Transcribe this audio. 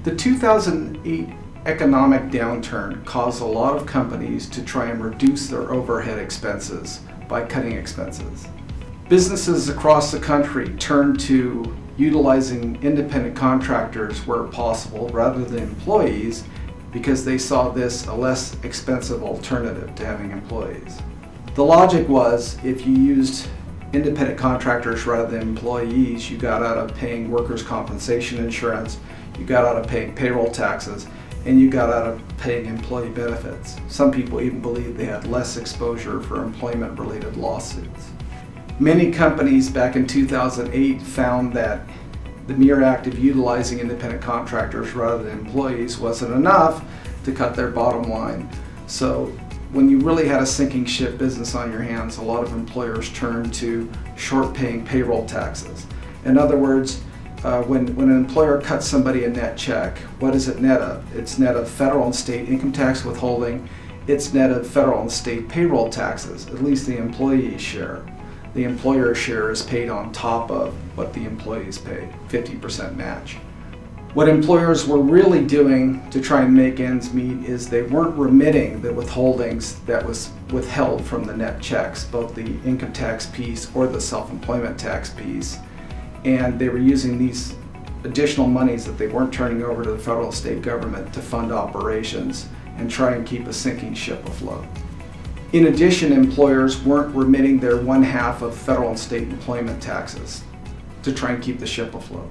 The 2008 economic downturn caused a lot of companies to try and reduce their overhead expenses by cutting expenses. Businesses across the country turned to utilizing independent contractors where possible rather than employees because they saw this a less expensive alternative to having employees. The logic was if you used independent contractors rather than employees, you got out of paying workers' compensation insurance, you got out of paying payroll taxes, and you got out of paying employee benefits. Some people even believe they had less exposure for employment-related lawsuits. Many companies back in 2008 found that the mere act of utilizing independent contractors rather than employees wasn't enough to cut their bottom line. So when you really had a sinking ship business on your hands, a lot of employers turned to short paying payroll taxes. In other words, when an employer cuts somebody a net check, what is it net of? It's net of federal and state income tax withholding. It's net of federal and state payroll taxes, at least the employee's share. The employer's share is paid on top of what the employees paid, 50% match. What employers were really doing to try and make ends meet is they weren't remitting the withholdings that was withheld from the net checks, both the income tax piece or the self-employment tax piece. And they were using these additional monies that they weren't turning over to the federal and state government to fund operations and try and keep a sinking ship afloat. In addition, employers weren't remitting their 1/2 of federal and state employment taxes to try and keep the ship afloat.